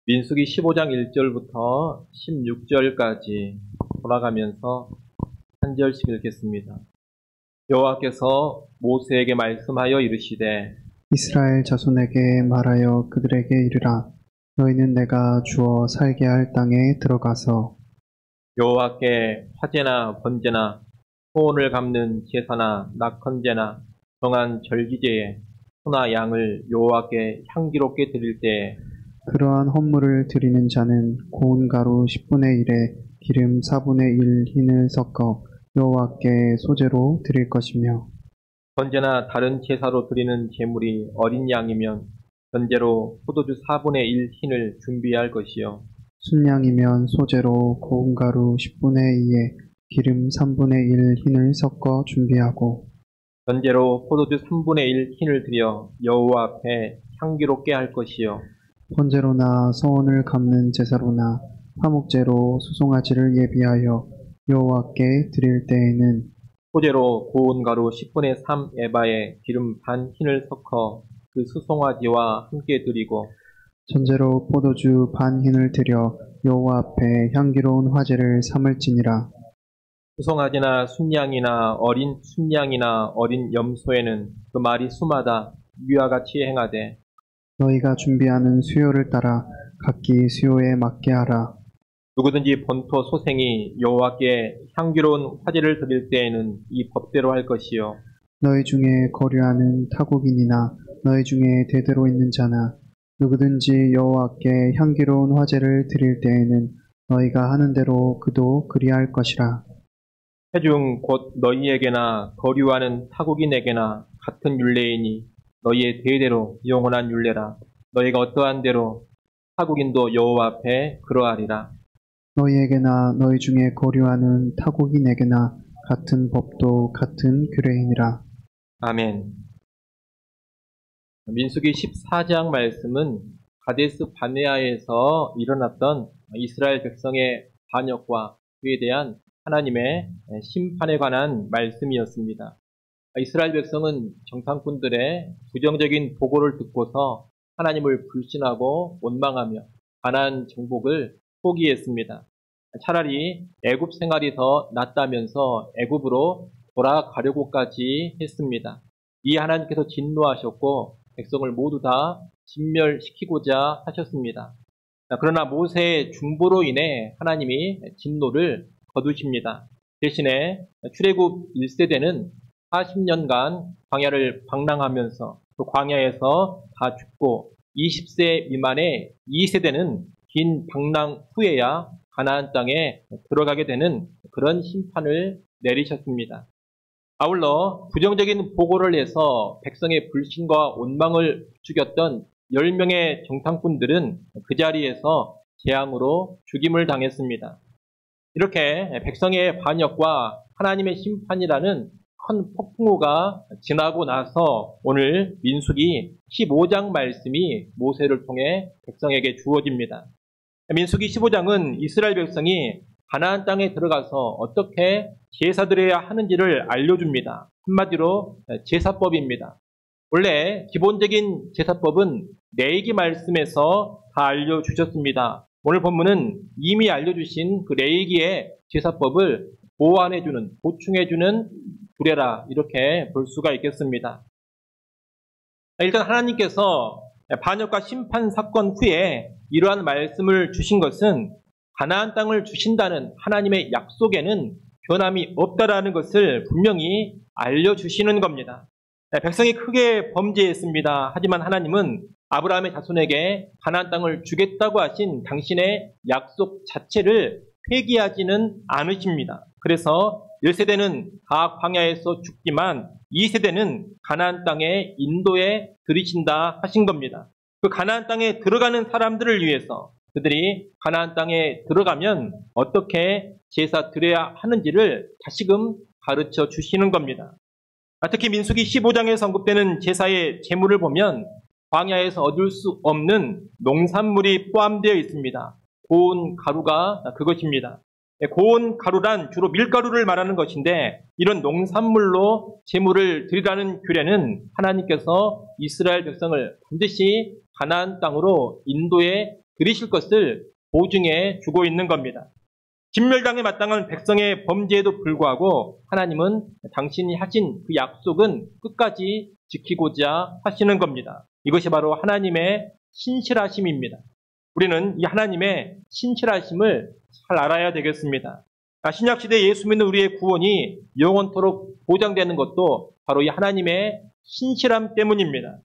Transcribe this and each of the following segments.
민수기 15장 1절부터 16절까지 돌아가면서 한 절씩 읽겠습니다. 여호와께서 모세에게 말씀하여 이르시되 이스라엘 자손에게 말하여 그들에게 이르라. 너희는 내가 주어 살게 할 땅에 들어가서 여호와께 화제나 번제나 소원을 갚는 제사나 낙헌제나 정한 절기제에 소나 양을 여호와께 향기롭게 드릴 때에 그러한 헌물을 드리는 자는 고운 가루 10분의 1에 기름 4분의 1 흰을 섞어 여호와께 소제로 드릴 것이며, 번제나 다른 제사로 드리는 제물이 어린 양이면 번제로 포도주 4분의 1 흰을 준비할 것이요 순양이면 소제로 고운 가루 10분의 2에 기름 3분의 1 흰을 섞어 준비하고, 번제로 포도주 3분의 1 흰을 드려 여호와 앞에 향기롭게 할 것이요 번제로나 소원을 갚는 제사로나 화목제로 수송아지를 예비하여 여호와께 드릴 때에는 소제로 고운 가루 10분의 3 에바에 기름 반 흰을 섞어 그 수송아지와 함께 드리고 전제로 포도주 반 흰을 드려 여호와 앞에 향기로운 화제를 삼을지니라. 수송아지나 순양이나 어린 순양이나 어린 염소에는 그 말이 수마다 위와 같이 행하되 너희가 준비하는 수요를 따라 각기 수요에 맞게 하라. 누구든지 본토 소생이 여호와께 향기로운 화제를 드릴 때에는 이 법대로 할 것이요 너희 중에 거류하는 타국인이나 너희 중에 대대로 있는 자나 누구든지 여호와께 향기로운 화제를 드릴 때에는 너희가 하는 대로 그도 그리할 것이라. 회중 곧 너희에게나 거류하는 타국인에게나 같은 율례이니 너희의 대대로 영원한 율례라. 너희가 어떠한 대로 타국인도 여호와 앞에 그러하리라. 너희에게나 너희 중에 거류하는 타국인에게나 같은 법도 같은 규례이니라. 아멘. 민수기 14장 말씀은 가데스 바네아에서 일어났던 이스라엘 백성의 반역과 그에 대한 하나님의 심판에 관한 말씀이었습니다. 이스라엘 백성은 정탐꾼들의 부정적인 보고를 듣고서 하나님을 불신하고 원망하며 가나안 정복을 포기했습니다. 차라리 애굽 생활이 더 낫다면서 애굽으로 돌아가려고까지 했습니다. 이 하나님께서 진노하셨고 백성을 모두 다 진멸시키고자 하셨습니다. 그러나 모세의 중보로 인해 하나님이 진노를 거두십니다. 대신에 출애굽 1세대는 40년간 광야를 방랑하면서 또 광야에서 다 죽고 20세 미만의 2세대는 긴 방랑 후에야 가나안 땅에 들어가게 되는 그런 심판을 내리셨습니다. 아울러 부정적인 보고를 해서 백성의 불신과 원망을 부추겼던 10명의 정탐꾼들은 그 자리에서 재앙으로 죽임을 당했습니다. 이렇게 백성의 반역과 하나님의 심판이라는 큰 폭풍우가 지나고 나서 오늘 민수기 15장 말씀이 모세를 통해 백성에게 주어집니다. 민수기 15장은 이스라엘 백성이 가나안 땅에 들어가서 어떻게 제사드려야 하는지를 알려줍니다. 한마디로 제사법입니다. 원래 기본적인 제사법은 레위기 말씀에서 다 알려주셨습니다. 오늘 본문은 이미 알려주신 그 레위기의 제사법을 보완해주는, 보충해주는 규례라 이렇게 볼 수가 있겠습니다. 일단 하나님께서 반역과 심판 사건 후에 이러한 말씀을 주신 것은 가나안 땅을 주신다는 하나님의 약속에는 변함이 없다라는 것을 분명히 알려주시는 겁니다. 백성이 크게 범죄했습니다. 하지만 하나님은 아브라함의 자손에게 가나안 땅을 주겠다고 하신 당신의 약속 자체를 회개하지는 않으십니다. 그래서 1세대는 다 광야에서 죽지만 2세대는 가나안 땅에 인도에 들이신다 하신 겁니다. 그 가나안 땅에 들어가는 사람들을 위해서 그들이 가나안 땅에 들어가면 어떻게 제사 드려야 하는지를 다시금 가르쳐 주시는 겁니다. 특히 민수기 15장에서 언급되는 제사의 제물을 보면 광야에서 얻을 수 없는 농산물이 포함되어 있습니다. 고운 가루가 그것입니다. 고운 가루란 주로 밀가루를 말하는 것인데 이런 농산물로 제물을 드리라는 규례는 하나님께서 이스라엘 백성을 반드시 가나안 땅으로 인도에 드리실 것을 보증해 주고 있는 겁니다. 진멸당에 마땅한 백성의 범죄에도 불구하고 하나님은 당신이 하신 그 약속은 끝까지 지키고자 하시는 겁니다. 이것이 바로 하나님의 신실하심입니다. 우리는 이 하나님의 신실하심을 잘 알아야 되겠습니다. 신약시대 예수 믿는 우리의 구원이 영원토록 보장되는 것도 바로 이 하나님의 신실함 때문입니다.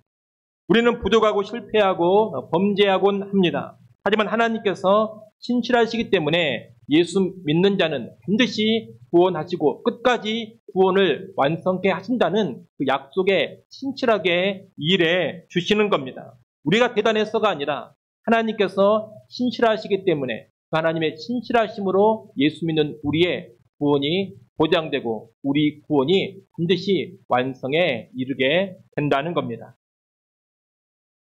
우리는 부족하고 실패하고 범죄하곤 합니다. 하지만 하나님께서 신실하시기 때문에 예수 믿는 자는 반드시 구원하시고 끝까지 구원을 완성케 하신다는 그 약속에 신실하게 일해 주시는 겁니다. 우리가 대단해서가 아니라 하나님께서 신실하시기 때문에 그 하나님의 신실하심으로 예수 믿는 우리의 구원이 보장되고 우리 구원이 반드시 완성에 이르게 된다는 겁니다.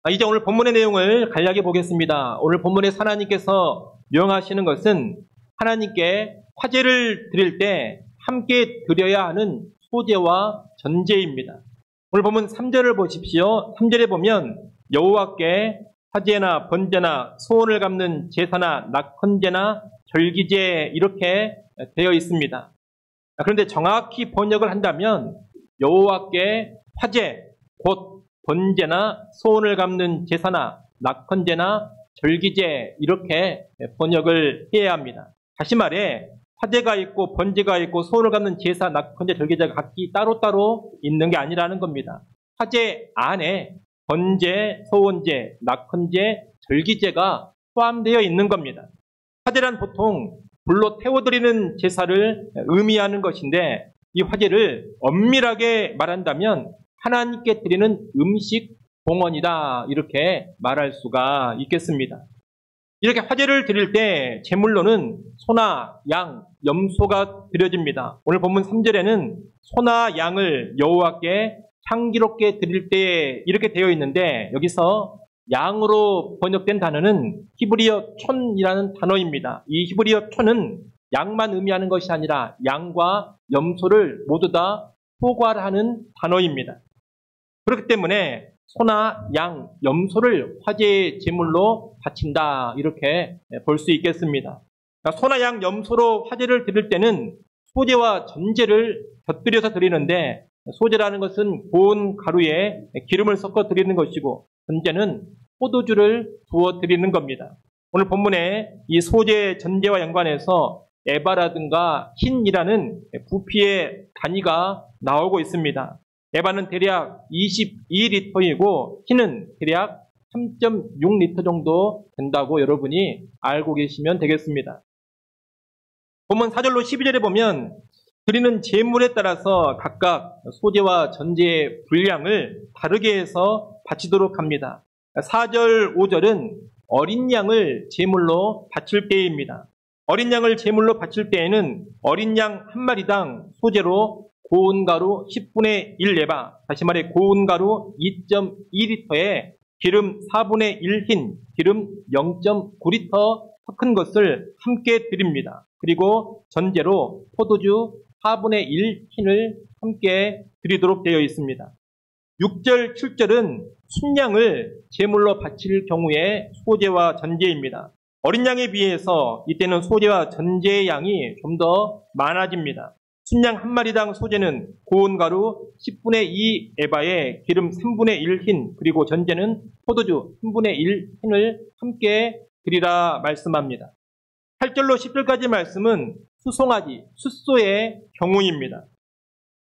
이제 오늘 본문의 내용을 간략히 보겠습니다. 오늘 본문에 하나님께서 명하시는 것은 하나님께 화제를 드릴 때 함께 드려야 하는 소제와 전제입니다. 오늘 보면 3절을 보십시오. 3절에 보면 여호와께 화제나 번제나 소원을 갚는 제사나 낙헌제나 절기제 이렇게 되어 있습니다. 그런데 정확히 번역을 한다면 여호와께 화제, 곧 번제나 소원을 갚는 제사나 낙헌제나 절기제 이렇게 번역을 해야 합니다. 다시 말해 화제가 있고 번제가 있고 소원을 갚는 제사, 낙헌제, 절기제가 각기 따로따로 있는 게 아니라는 겁니다. 화제 안에 번제, 소원제, 낙헌제, 절기제가 포함되어 있는 겁니다. 화제란 보통 불로 태워드리는 제사를 의미하는 것인데 이 화제를 엄밀하게 말한다면 하나님께 드리는 음식 봉헌이다 이렇게 말할 수가 있겠습니다. 이렇게 화제를 드릴 때 제물로는 소나 양, 염소가 드려집니다. 오늘 본문 3절에는 소나 양을 여호와께 향기롭게 드릴 때 이렇게 되어 있는데 여기서 양으로 번역된 단어는 히브리어 촌이라는 단어입니다. 이 히브리어 촌은 양만 의미하는 것이 아니라 양과 염소를 모두 다 포괄하는 단어입니다. 그렇기 때문에 소나 양, 염소를 화제의 제물로 바친다 이렇게 볼 수 있겠습니다. 소나 양, 염소로 화제를 드릴 때는 소제와 전제를 곁들여서 드리는데 소제라는 것은 고운 가루에 기름을 섞어 드리는 것이고 전제는 포도주를 부어 드리는 겁니다. 오늘 본문에 이 소제, 전제와 연관해서 에바라든가 흰이라는 부피의 단위가 나오고 있습니다. 에바는 대략 22리터이고 흰은 대략 3.6리터 정도 된다고 여러분이 알고 계시면 되겠습니다. 본문 4절로 12절에 보면 드리는 제물에 따라서 각각 소제와 전제의 분량을 다르게 해서 바치도록 합니다. 4절, 5절은 어린 양을 제물로 바칠 때입니다. 어린 양을 제물로 바칠 때에는 어린 양 한 마리당 소제로 고운 가루 10분의 1 에바, 다시 말해 고운 가루 2.2리터에 기름 4분의 1 흰, 기름 0.9리터 섞은 것을 함께 드립니다. 그리고 전제로 포도주 4분의 1 흰을 함께 드리도록 되어 있습니다. 6절, 7절은 순양을 제물로 바칠 경우에 소제와 전제입니다. 어린 양에 비해서 이때는 소제와 전제의 양이 좀 더 많아집니다. 순양 한 마리당 소제는 고운 가루 10분의 2 에바에 기름 3분의 1 흰, 그리고 전제는 포도주 3분의 1 흰을 함께 드리라 말씀합니다. 8절로 10절까지 말씀은 수송아지, 숫소의 경우입니다.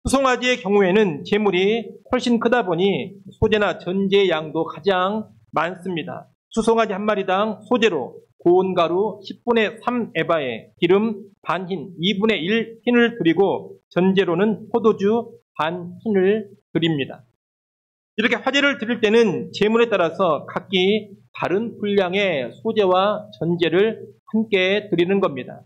수송아지의 경우에는 제물이 훨씬 크다 보니 소제나 전제의 양도 가장 많습니다. 수송아지 한 마리당 소제로 고운 가루 10분의 3 에바에 기름 반 흰 2분의 1 흰을 드리고 전제로는 포도주 반 흰을 드립니다. 이렇게 화제를 드릴 때는 제물에 따라서 각기 다른 분량의 소제와 전제를 함께 드리는 겁니다.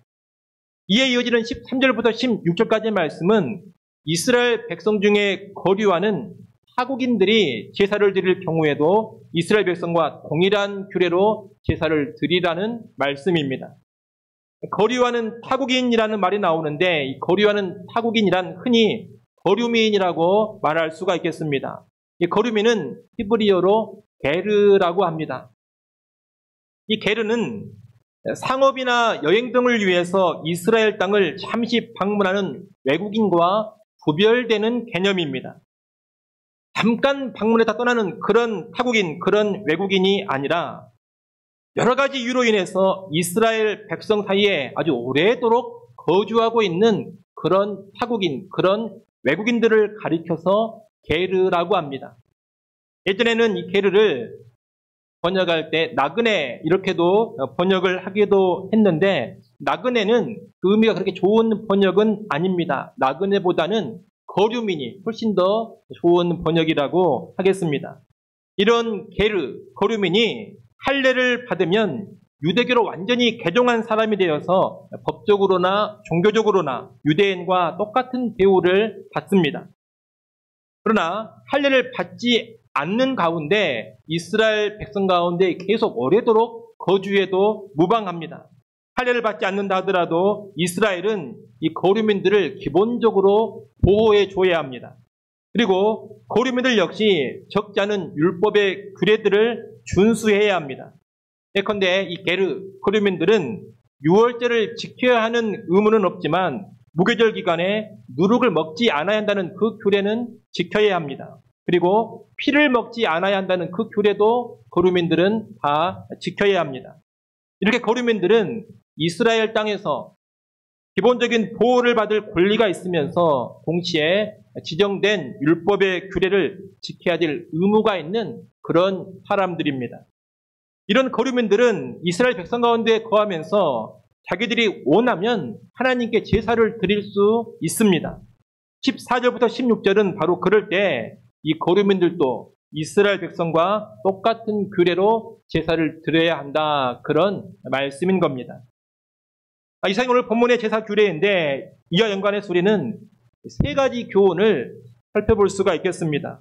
이에 이어지는 13절부터 16절까지의 말씀은 이스라엘 백성 중에 거류하는 타국인들이 제사를 드릴 경우에도 이스라엘 백성과 동일한 규례로 제사를 드리라는 말씀입니다. 거류하는 타국인이라는 말이 나오는데 이 거류하는 타국인이란 흔히 거류민이라고 말할 수가 있겠습니다. 이 거류민은 히브리어로 게르라고 합니다. 이 게르는 상업이나 여행 등을 위해서 이스라엘 땅을 잠시 방문하는 외국인과 구별되는 개념입니다. 잠깐 방문했다 떠나는 그런 타국인, 그런 외국인이 아니라 여러 가지 이유로 인해서 이스라엘 백성 사이에 아주 오래도록 거주하고 있는 그런 타국인, 그런 외국인들을 가리켜서 게르라고 합니다. 예전에는 이 게르를 번역할 때 나그네 이렇게도 번역을 하기도 했는데 나그네는 그 의미가 그렇게 좋은 번역은 아닙니다. 나그네보다는 거류민이 훨씬 더 좋은 번역이라고 하겠습니다. 이런 게르, 거류민이 할례를 받으면 유대교로 완전히 개종한 사람이 되어서 법적으로나 종교적으로나 유대인과 똑같은 대우를 받습니다. 그러나 할례를 받지 않는 가운데 이스라엘 백성 가운데 계속 오래도록 거주해도 무방합니다. 할례를 받지 않는다 하더라도 이스라엘은 이 거류민들을 기본적으로 보호해 줘야 합니다. 그리고 거류민들 역시 적지 않은 율법의 규례들을 준수해야 합니다. 예컨대 이 게르, 거류민들은 유월절을 지켜야 하는 의무는 없지만 무교절 기간에 누룩을 먹지 않아야 한다는 그 규례는 지켜야 합니다. 그리고 피를 먹지 않아야 한다는 그 규례도 거류민들은 다 지켜야 합니다. 이렇게 거류민들은 이스라엘 땅에서 기본적인 보호를 받을 권리가 있으면서 동시에 지정된 율법의 규례를 지켜야 될 의무가 있는 그런 사람들입니다. 이런 거류민들은 이스라엘 백성 가운데 거하면서 자기들이 원하면 하나님께 제사를 드릴 수 있습니다. 14절부터 16절은 바로 그럴 때 이 거류민들도 이스라엘 백성과 똑같은 규례로 제사를 드려야 한다. 그런 말씀인 겁니다. 이상이 오늘 본문의 제사 규례인데 이와 연관해서 우리는 세 가지 교훈을 살펴볼 수가 있겠습니다.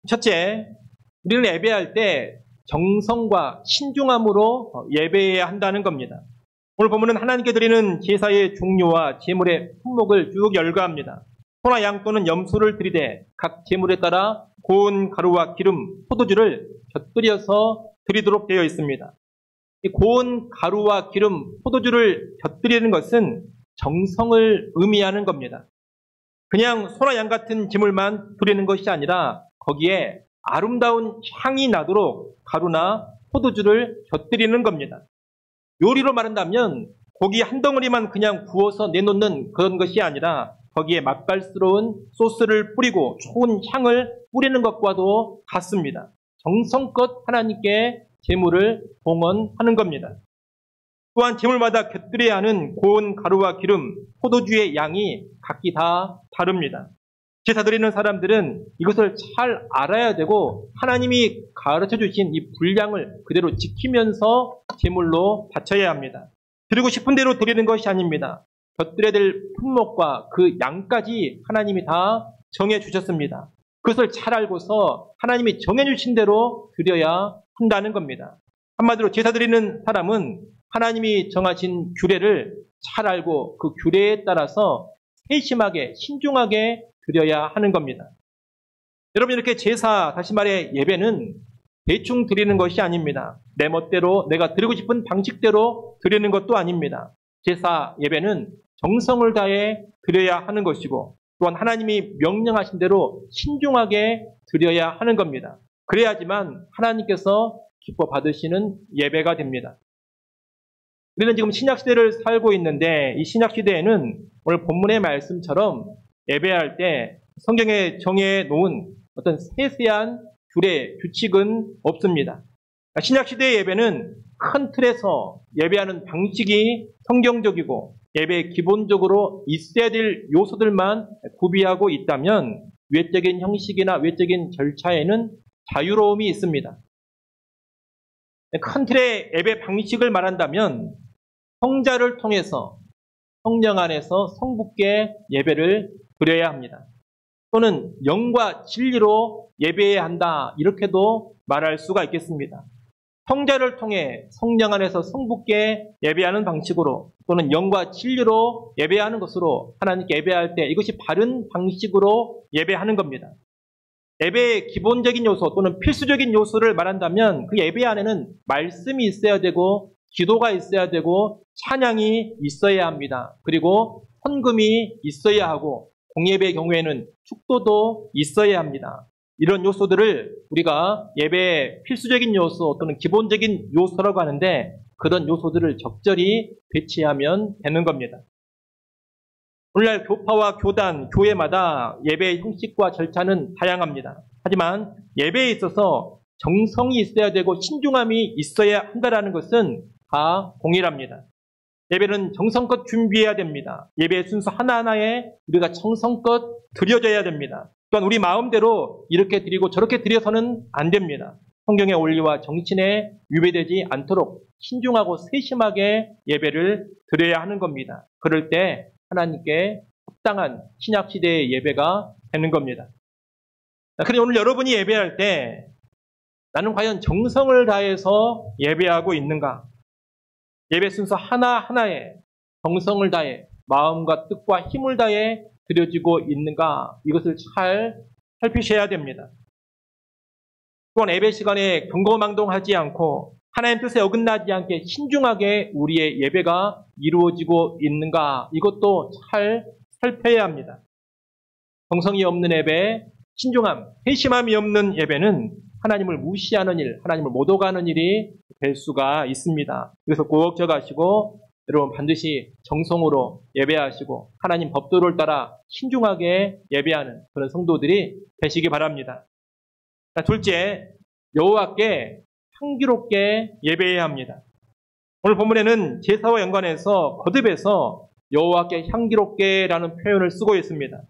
첫째, 우리는 예배할 때 정성과 신중함으로 예배해야 한다는 겁니다. 오늘 본문은 하나님께 드리는 제사의 종류와 제물의 품목을 쭉 열거합니다. 소나 양 또는 염소를 드리되 각 제물에 따라 고운 가루와 기름, 포도주를 곁들여서 드리도록 되어 있습니다. 이 고운 가루와 기름, 포도주를 곁들이는 것은 정성을 의미하는 겁니다. 그냥 소나 양 같은 제물만 드리는 것이 아니라 거기에 아름다운 향이 나도록 가루나 포도주를 곁들이는 겁니다. 요리로 말한다면 고기 한 덩어리만 그냥 구워서 내놓는 그런 것이 아니라 거기에 맛깔스러운 소스를 뿌리고 좋은 향을 뿌리는 것과도 같습니다. 정성껏 하나님께 제물을 봉헌하는 겁니다. 또한 제물마다 곁들여야 하는 고운 가루와 기름, 포도주의 양이 각기 다 다릅니다. 제사 드리는 사람들은 이것을 잘 알아야 되고 하나님이 가르쳐 주신 이 분량을 그대로 지키면서 제물로 바쳐야 합니다. 드리고 싶은 대로 드리는 것이 아닙니다. 곁들여야 될 품목과 그 양까지 하나님이 다 정해 주셨습니다. 그것을 잘 알고서 하나님이 정해 주신 대로 드려야 한다는 겁니다. 한마디로 제사 드리는 사람은 하나님이 정하신 규례를 잘 알고 그 규례에 따라서 세심하게 신중하게 드려야 하는 겁니다. 여러분, 이렇게 제사, 다시 말해 예배는 대충 드리는 것이 아닙니다. 내 멋대로 내가 드리고 싶은 방식대로 드리는 것도 아닙니다. 제사, 예배는 정성을 다해 드려야 하는 것이고 또한 하나님이 명령하신 대로 신중하게 드려야 하는 겁니다. 그래야지만 하나님께서 기뻐 받으시는 예배가 됩니다. 우리는 지금 신약시대를 살고 있는데 이 신약시대에는 오늘 본문의 말씀처럼 예배할 때 성경에 정해 놓은 어떤 세세한 규례, 규칙은 없습니다. 신약시대의 예배는 큰 틀에서 예배하는 방식이 성경적이고 예배에 기본적으로 있어야 될 요소들만 구비하고 있다면 외적인 형식이나 외적인 절차에는 자유로움이 있습니다. 큰 틀의 예배 방식을 말한다면 성자를 통해서 성령 안에서 성부께 예배를 드려야 합니다. 또는 영과 진리로 예배해야 한다, 이렇게도 말할 수가 있겠습니다. 성자를 통해 성령 안에서 성부께 예배하는 방식으로 또는 영과 진리로 예배하는 것으로 하나님께 예배할 때 이것이 바른 방식으로 예배하는 겁니다. 예배의 기본적인 요소 또는 필수적인 요소를 말한다면 그 예배 안에는 말씀이 있어야 되고 기도가 있어야 되고 찬양이 있어야 합니다. 그리고 헌금이 있어야 하고 공예배의 경우에는 축도도 있어야 합니다. 이런 요소들을 우리가 예배의 필수적인 요소 또는 기본적인 요소라고 하는데 그런 요소들을 적절히 배치하면 되는 겁니다. 오늘날 교파와 교단, 교회마다 예배의 형식과 절차는 다양합니다. 하지만 예배에 있어서 정성이 있어야 되고 신중함이 있어야 한다는 것은 다 동일합니다. 예배는 정성껏 준비해야 됩니다. 예배의 순서 하나하나에 우리가 정성껏 드려져야 됩니다. 또한 우리 마음대로 이렇게 드리고 저렇게 드려서는 안 됩니다. 성경의 원리와 정신에 위배되지 않도록 신중하고 세심하게 예배를 드려야 하는 겁니다. 그럴 때 하나님께 합당한 신약시대의 예배가 되는 겁니다. 그런데 오늘 여러분이 예배할 때 나는 과연 정성을 다해서 예배하고 있는가? 예배 순서 하나하나에 정성을 다해 마음과 뜻과 힘을 다해 드려지고 있는가? 이것을 잘 살피셔야 됩니다. 또한 예배 시간에 경거망동하지 않고 하나님 뜻에 어긋나지 않게 신중하게 우리의 예배가 이루어지고 있는가? 이것도 잘 살펴야 합니다. 정성이 없는 예배, 신중함, 회심함이 없는 예배는 하나님을 무시하는 일, 하나님을 못 오가는 일이 될 수가 있습니다. 그래서 꼭 적으시고 여러분 반드시 정성으로 예배하시고 하나님 법도를 따라 신중하게 예배하는 그런 성도들이 되시기 바랍니다. 둘째, 여호와께 향기롭게 예배해야 합니다. 오늘 본문에는 제사와 연관해서 거듭해서 여호와께 향기롭게라는 표현을 쓰고 있습니다.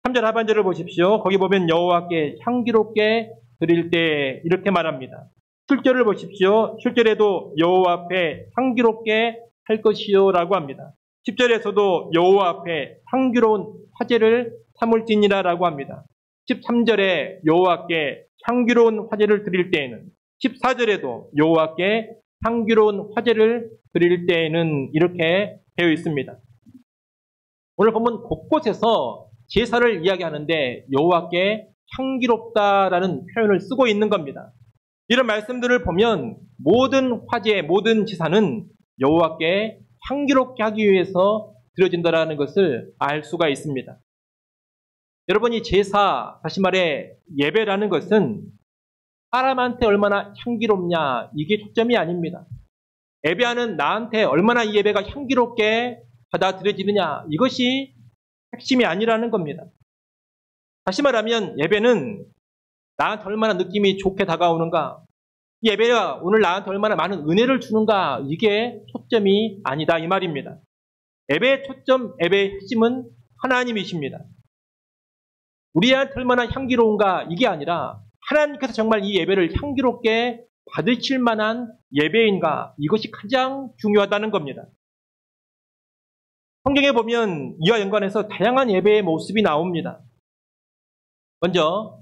3절 하반절을 보십시오. 거기 보면 여호와께 향기롭게 드릴 때 이렇게 말합니다. 7절을 보십시오. 7절에도 여호와 앞에 향기롭게 할 것이요 라고 합니다. 10절에서도 여호와 앞에 향기로운 화제를 삼을지니라 라고 합니다. 13절에 여호와께 향기로운 화제를 드릴 때에는 14절에도 여호와께 향기로운 화제를 드릴 때에는 이렇게 되어 있습니다. 오늘 보면 곳곳에서 제사를 이야기하는데 여호와께 향기롭다라는 표현을 쓰고 있는 겁니다. 이런 말씀들을 보면 모든 화제, 모든 제사는 여호와께 향기롭게 하기 위해서 드려진다라는 것을 알 수가 있습니다. 여러분, 이 제사, 다시 말해 예배라는 것은 사람한테 얼마나 향기롭냐, 이게 초점이 아닙니다. 예배하는 나한테 얼마나 이 예배가 향기롭게 받아들여지느냐, 이것이 핵심이 아니라는 겁니다. 다시 말하면 예배는 나한테 얼마나 느낌이 좋게 다가오는가, 이 예배가 오늘 나한테 얼마나 많은 은혜를 주는가, 이게 초점이 아니다 이 말입니다. 예배의 초점, 예배의 핵심은 하나님이십니다. 우리한테 얼마나 향기로운가 이게 아니라 하나님께서 정말 이 예배를 향기롭게 받으실 만한 예배인가, 이것이 가장 중요하다는 겁니다. 성경에 보면 이와 연관해서 다양한 예배의 모습이 나옵니다. 먼저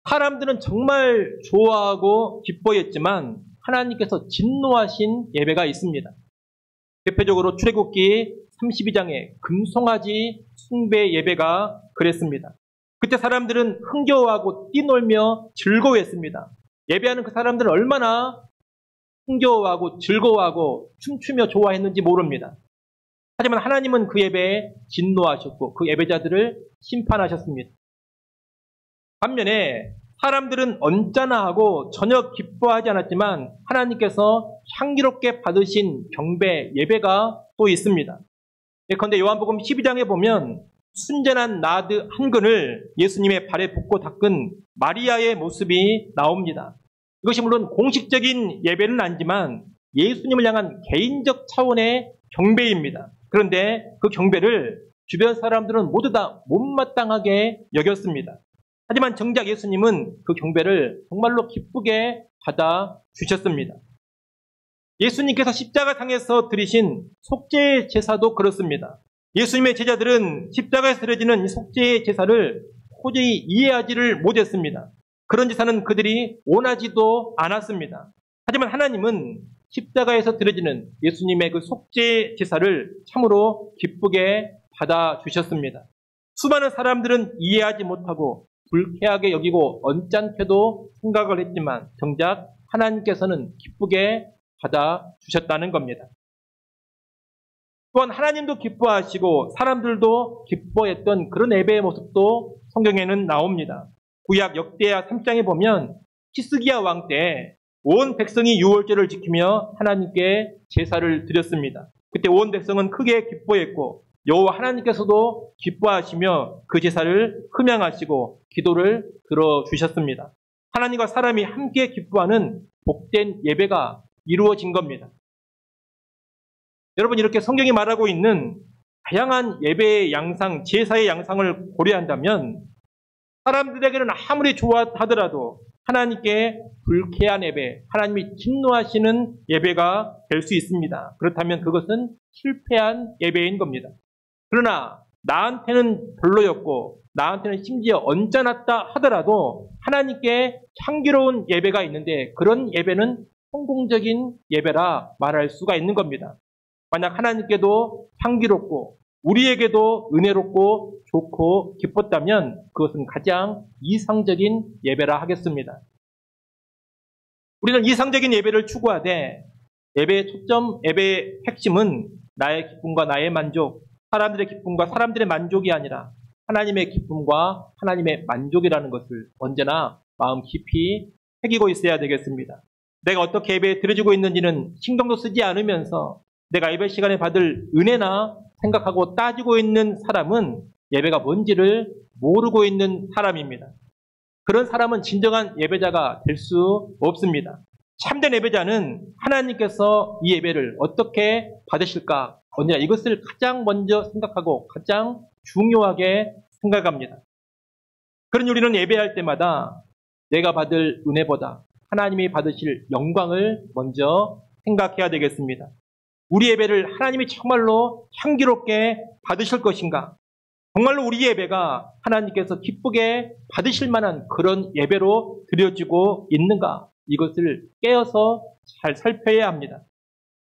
사람들은 정말 좋아하고 기뻐했지만 하나님께서 진노하신 예배가 있습니다. 대표적으로 출애굽기 32장의 금송아지 숭배 예배가 그랬습니다. 그때 사람들은 흥겨워하고 뛰놀며 즐거워했습니다. 예배하는 그 사람들은 얼마나 흥겨워하고 즐거워하고 춤추며 좋아했는지 모릅니다. 하지만 하나님은 그 예배에 진노하셨고 그 예배자들을 심판하셨습니다. 반면에 사람들은 언짢아 하고 전혀 기뻐하지 않았지만 하나님께서 향기롭게 받으신 경배, 예배가 또 있습니다. 예컨대 요한복음 12장에 보면 순전한 나드 한 근을 예수님의 발에 붓고 닦은 마리아의 모습이 나옵니다. 이것이 물론 공식적인 예배는 아니지만 예수님을 향한 개인적 차원의 경배입니다. 그런데 그 경배를 주변 사람들은 모두 다 못마땅하게 여겼습니다. 하지만 정작 예수님은 그 경배를 정말로 기쁘게 받아주셨습니다. 예수님께서 십자가상에서 드리신 속죄 제사도 그렇습니다. 예수님의 제자들은 십자가에서 드려지는 이 속죄 제사를 도저히 이해하지를 못했습니다. 그런 제사는 그들이 원하지도 않았습니다. 하지만 하나님은 십자가에서 드려지는 예수님의 그 속죄 제사를 참으로 기쁘게 받아주셨습니다. 수많은 사람들은 이해하지 못하고 불쾌하게 여기고 언짢게도 생각을 했지만 정작 하나님께서는 기쁘게 받아주셨다는 겁니다. 또한 하나님도 기뻐하시고 사람들도 기뻐했던 그런 예배의 모습도 성경에는 나옵니다. 구약 역대하 3장에 보면 히스기야 왕 때 온 백성이 유월절을 지키며 하나님께 제사를 드렸습니다. 그때 온 백성은 크게 기뻐했고 여호와 하나님께서도 기뻐하시며 그 제사를 흠양하시고 기도를 들어주셨습니다. 하나님과 사람이 함께 기뻐하는 복된 예배가 이루어진 겁니다. 여러분, 이렇게 성경이 말하고 있는 다양한 예배의 양상, 제사의 양상을 고려한다면 사람들에게는 아무리 좋아하더라도 하나님께 불쾌한 예배, 하나님이 진노하시는 예배가 될 수 있습니다. 그렇다면 그것은 실패한 예배인 겁니다. 그러나 나한테는 별로였고 나한테는 심지어 언짢았다 하더라도 하나님께 향기로운 예배가 있는데 그런 예배는 성공적인 예배라 말할 수가 있는 겁니다. 만약 하나님께도 향기롭고 우리에게도 은혜롭고 좋고 기뻤다면 그것은 가장 이상적인 예배라 하겠습니다. 우리는 이상적인 예배를 추구하되 예배의 초점, 예배의 핵심은 나의 기쁨과 나의 만족, 사람들의 기쁨과 사람들의 만족이 아니라 하나님의 기쁨과 하나님의 만족이라는 것을 언제나 마음 깊이 새기고 있어야 되겠습니다. 내가 어떻게 예배 드려지고 있는지는 신경도 쓰지 않으면서 내가 예배 시간에 받을 은혜나 생각하고 따지고 있는 사람은 예배가 뭔지를 모르고 있는 사람입니다. 그런 사람은 진정한 예배자가 될 수 없습니다. 참된 예배자는 하나님께서 이 예배를 어떻게 받으실까? 언제나 이것을 가장 먼저 생각하고 가장 중요하게 생각합니다. 그런 우리는 예배할 때마다 내가 받을 은혜보다 하나님이 받으실 영광을 먼저 생각해야 되겠습니다. 우리 예배를 하나님이 정말로 향기롭게 받으실 것인가? 정말로 우리 예배가 하나님께서 기쁘게 받으실 만한 그런 예배로 드려지고 있는가? 이것을 깨어서 잘 살펴야 합니다.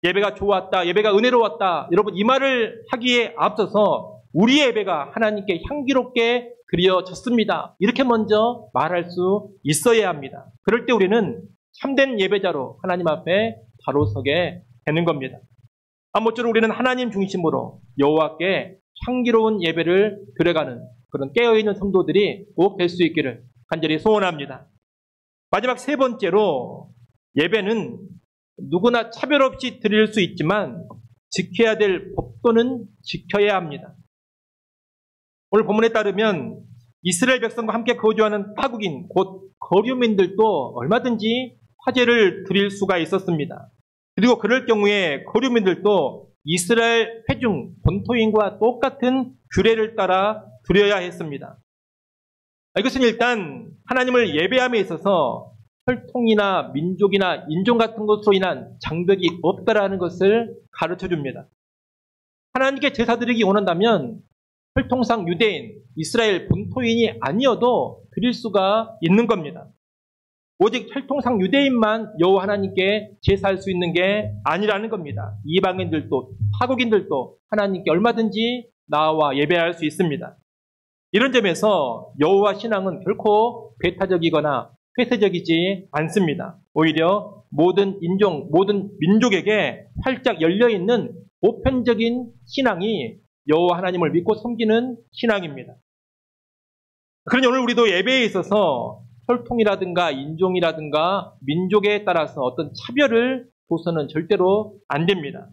예배가 좋았다, 예배가 은혜로웠다. 여러분, 이 말을 하기에 앞서서 우리 예배가 하나님께 향기롭게 드려졌습니다. 이렇게 먼저 말할 수 있어야 합니다. 그럴 때 우리는 참된 예배자로 하나님 앞에 바로 서게 되는 겁니다. 아무쪼록 우리는 하나님 중심으로 여호와께 향기로운 예배를 드려가는 그런 깨어있는 성도들이 꼭 될 수 있기를 간절히 소원합니다. 마지막 세 번째로 예배는 누구나 차별 없이 드릴 수 있지만 지켜야 될 법도는 지켜야 합니다. 오늘 본문에 따르면 이스라엘 백성과 함께 거주하는 타국인 곧 거류민들도 얼마든지 화제를 드릴 수가 있었습니다. 그리고 그럴 경우에 거류민들도 이스라엘 회중 본토인과 똑같은 규례를 따라 드려야 했습니다. 이것은 일단 하나님을 예배함에 있어서 혈통이나 민족이나 인종 같은 것으로 인한 장벽이 없다라는 것을 가르쳐 줍니다. 하나님께 제사 드리기 원한다면 혈통상 유대인, 이스라엘 본토인이 아니어도 드릴 수가 있는 겁니다. 오직 혈통상 유대인만 여호와 하나님께 제사할 수 있는 게 아니라는 겁니다. 이방인들도 타국인들도 하나님께 얼마든지 나와 예배할 수 있습니다. 이런 점에서 여호와 신앙은 결코 배타적이거나 폐쇄적이지 않습니다. 오히려 모든 인종, 모든 민족에게 활짝 열려있는 보편적인 신앙이 여호와 하나님을 믿고 섬기는 신앙입니다. 그러니 오늘 우리도 예배에 있어서 혈통이라든가 인종이라든가 민족에 따라서 어떤 차별을 둬서는 절대로 안 됩니다.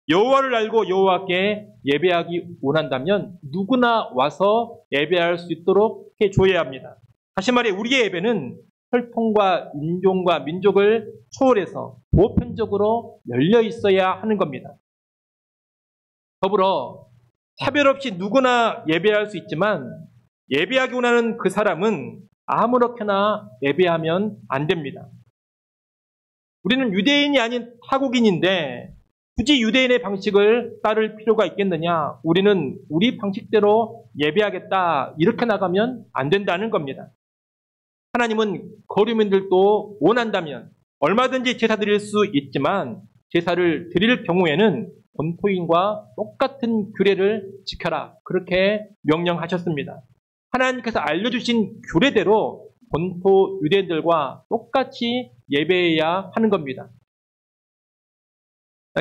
여호와를 알고 여호와께 예배하기 원한다면 누구나 와서 예배할 수 있도록 해줘야 합니다. 다시 말해 우리의 예배는 혈통과 인종과 민족을 초월해서 보편적으로 열려 있어야 하는 겁니다. 더불어 차별 없이 누구나 예배할 수 있지만 예배하기 원하는 그 사람은 아무렇게나 예배하면 안 됩니다. 우리는 유대인이 아닌 타국인인데 굳이 유대인의 방식을 따를 필요가 있겠느냐? 우리는 우리 방식대로 예배하겠다. 이렇게 나가면 안 된다는 겁니다. 하나님은 거류민들도 원한다면 얼마든지 제사 드릴 수 있지만 제사를 드릴 경우에는 본토인과 똑같은 규례를 지켜라. 그렇게 명령하셨습니다. 하나님께서 알려주신 규례대로 본토 유대인들과 똑같이 예배해야 하는 겁니다.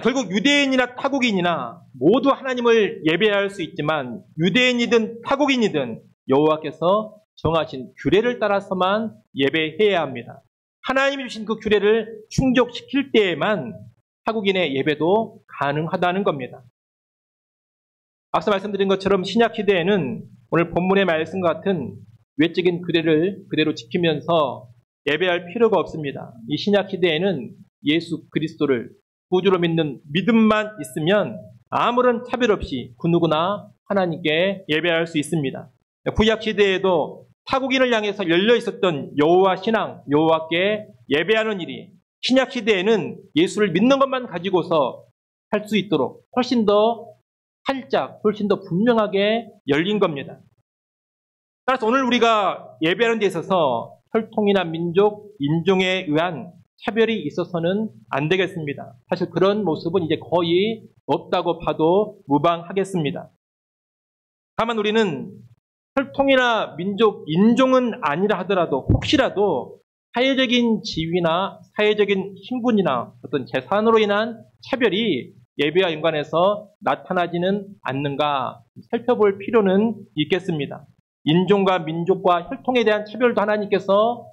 결국 유대인이나 타국인이나 모두 하나님을 예배할 수 있지만 유대인이든 타국인이든 여호와께서 정하신 규례를 따라서만 예배해야 합니다. 하나님이 주신 그 규례를 충족시킬 때에만 타국인의 예배도 가능하다는 겁니다. 앞서 말씀드린 것처럼 신약시대에는 오늘 본문의 말씀과 같은 외적인 규례를 그대로 지키면서 예배할 필요가 없습니다. 이 신약시대에는 예수 그리스도를 구주로 믿는 믿음만 있으면 아무런 차별 없이 그 누구나 하나님께 예배할 수 있습니다. 구약시대에도 타국인을 향해서 열려 있었던 여호와 신앙, 여호와께 예배하는 일이 신약시대에는 예수를 믿는 것만 가지고서 할 수 있도록 훨씬 더 활짝, 훨씬 더 분명하게 열린 겁니다. 따라서 오늘 우리가 예배하는 데 있어서 혈통이나 민족, 인종에 의한 차별이 있어서는 안 되겠습니다. 사실 그런 모습은 이제 거의 없다고 봐도 무방하겠습니다. 다만 우리는 혈통이나 민족, 인종은 아니라 하더라도 혹시라도 사회적인 지위나 사회적인 신분이나 어떤 재산으로 인한 차별이 예배와 연관해서 나타나지는 않는가 살펴볼 필요는 있겠습니다. 인종과 민족과 혈통에 대한 차별도 하나님께서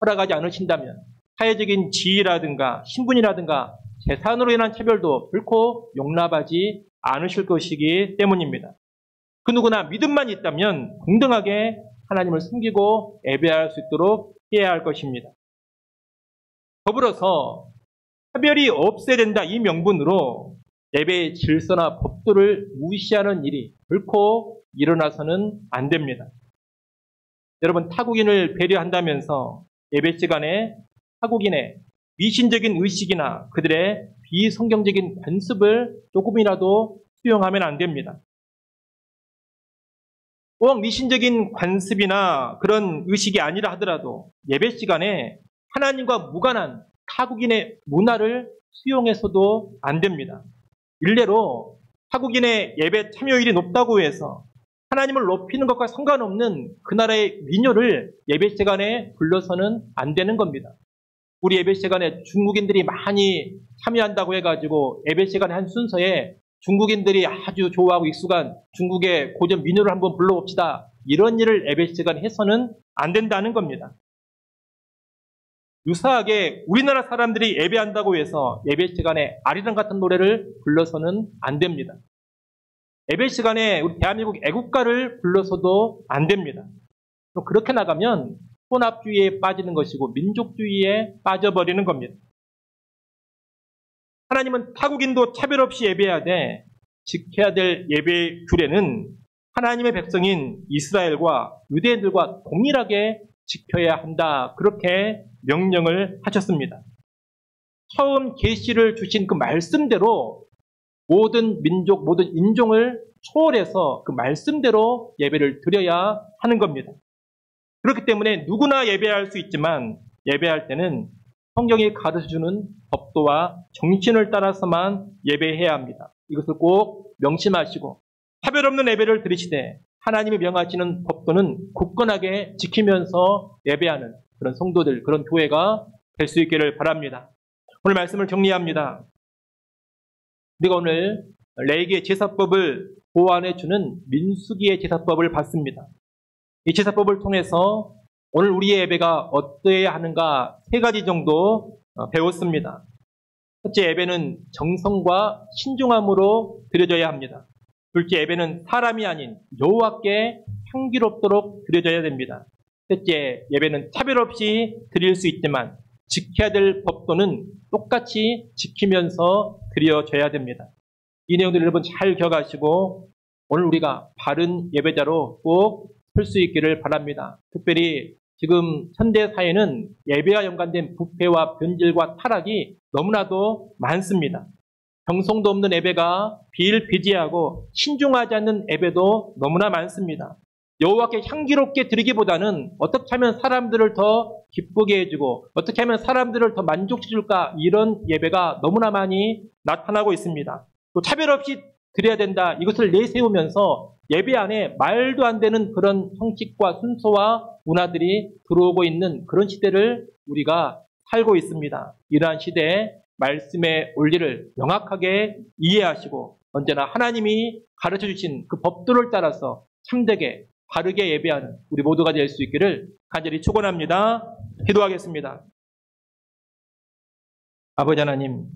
허락하지 않으신다면 사회적인 지위라든가 신분이라든가 재산으로 인한 차별도 결코 용납하지 않으실 것이기 때문입니다. 그 누구나 믿음만 있다면 동등하게 하나님을 섬기고 예배할 수 있도록 해야 할 것입니다. 더불어서 차별이 없어야 된다 이 명분으로 예배의 질서나 법도를 무시하는 일이 결코 일어나서는 안 됩니다. 여러분 타국인을 배려한다면서 예배 시간에 타국인의 미신적인 의식이나 그들의 비성경적인 관습을 조금이라도 수용하면 안 됩니다. 꼭 미신적인 관습이나 그런 의식이 아니라 하더라도 예배 시간에 하나님과 무관한 타국인의 문화를 수용해서도 안 됩니다. 일례로 타국인의 예배 참여율이 높다고 해서 하나님을 높이는 것과 상관없는 그 나라의 민요를 예배 시간에 불러서는 안 되는 겁니다. 우리 예배 시간에 중국인들이 많이 참여한다고 해가지고 예배 시간에 한 순서에 중국인들이 아주 좋아하고 익숙한 중국의 고전 민요를 한번 불러봅시다. 이런 일을 예배 시간에 해서는 안 된다는 겁니다. 유사하게 우리나라 사람들이 예배한다고 해서 예배 시간에 아리랑 같은 노래를 불러서는 안 됩니다. 예배 시간에 우리 대한민국 애국가를 불러서도 안 됩니다. 그렇게 나가면 혼합주의에 빠지는 것이고 민족주의에 빠져버리는 겁니다. 하나님은 타국인도 차별 없이 예배해야 돼 지켜야 될 예배 규례는 하나님의 백성인 이스라엘과 유대인들과 동일하게 지켜야 한다. 그렇게 명령을 하셨습니다. 처음 계시를 주신 그 말씀대로 모든 민족, 모든 인종을 초월해서 그 말씀대로 예배를 드려야 하는 겁니다. 그렇기 때문에 누구나 예배할 수 있지만 예배할 때는 성경이 가르쳐주는 법도와 정신을 따라서만 예배해야 합니다. 이것을 꼭 명심하시고 차별 없는 예배를 드리시되 하나님이 명하시는 법도는 굳건하게 지키면서 예배하는 그런 성도들, 그런 교회가 될 수 있기를 바랍니다. 오늘 말씀을 정리합니다. 우리가 오늘 레위기의 제사법을 보완해주는 민수기의 제사법을 봤습니다. 이 제사법을 통해서 오늘 우리의 예배가 어떠해야 하는가 3가지 정도 배웠습니다. 첫째, 예배는 정성과 신중함으로 드려져야 합니다. 둘째, 예배는 사람이 아닌 여호와께 향기롭도록 드려져야 됩니다. 셋째, 예배는 차별 없이 드릴 수 있지만 지켜야 될 법도는 똑같이 지키면서 드려져야 됩니다. 이 내용들 여러분 잘 기억하시고 오늘 우리가 바른 예배자로 꼭 설 수 있기를 바랍니다. 특별히 지금 현대 사회는 예배와 연관된 부패와 변질과 타락이 너무나도 많습니다. 정성도 없는 예배가 비일비재하고 신중하지 않는 예배도 너무나 많습니다. 여호와께 향기롭게 드리기보다는 어떻게 하면 사람들을 더 기쁘게 해주고 어떻게 하면 사람들을 더 만족시킬까 이런 예배가 너무나 많이 나타나고 있습니다. 또 차별 없이 드려야 된다 이것을 내세우면서 예배 안에 말도 안 되는 그런 형식과 순서와 문화들이 들어오고 있는 그런 시대를 우리가 살고 있습니다. 이러한 시대에 말씀의 원리를 명확하게 이해하시고 언제나 하나님이 가르쳐 주신 그 법도를 따라서 참되게 바르게 예배하는 우리 모두가 될 수 있기를 간절히 축원합니다. 기도하겠습니다. 아버지 하나님,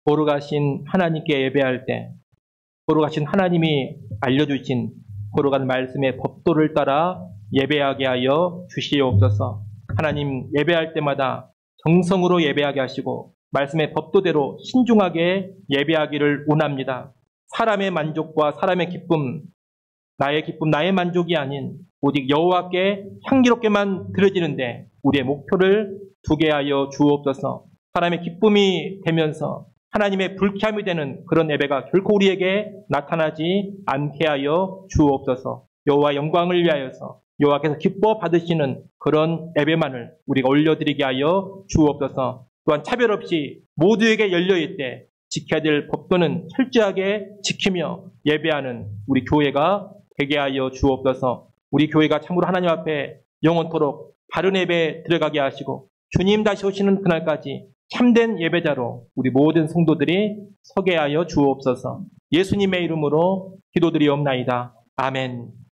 거룩하신 하나님께 예배할 때 거룩하신 하나님이 알려주신 거룩한 말씀의 법도를 따라 예배하게 하여 주시옵소서. 하나님, 예배할 때마다 정성으로 예배하게 하시고 말씀의 법도대로 신중하게 예배하기를 원합니다. 사람의 만족과 사람의 기쁨, 나의 만족이 아닌 오직 여호와께 향기롭게만 드려지는데 우리의 목표를 두게 하여 주옵소서. 사람의 기쁨이 되면서 하나님의 불쾌함이 되는 그런 예배가 결코 우리에게 나타나지 않게 하여 주옵소서. 여호와 영광을 위하여서 여호와께서 기뻐 받으시는 그런 예배만을 우리가 올려드리게 하여 주옵소서. 또한 차별 없이 모두에게 열려있되 지켜야 될 법도는 철저하게 지키며 예배하는 우리 교회가 되게 하여 주옵소서. 우리 교회가 참으로 하나님 앞에 영원토록 바른 예배에 들어가게 하시고 주님 다시 오시는 그날까지 참된 예배자로 우리 모든 성도들이 서게 하여 주옵소서. 예수님의 이름으로 기도드리옵나이다. 아멘.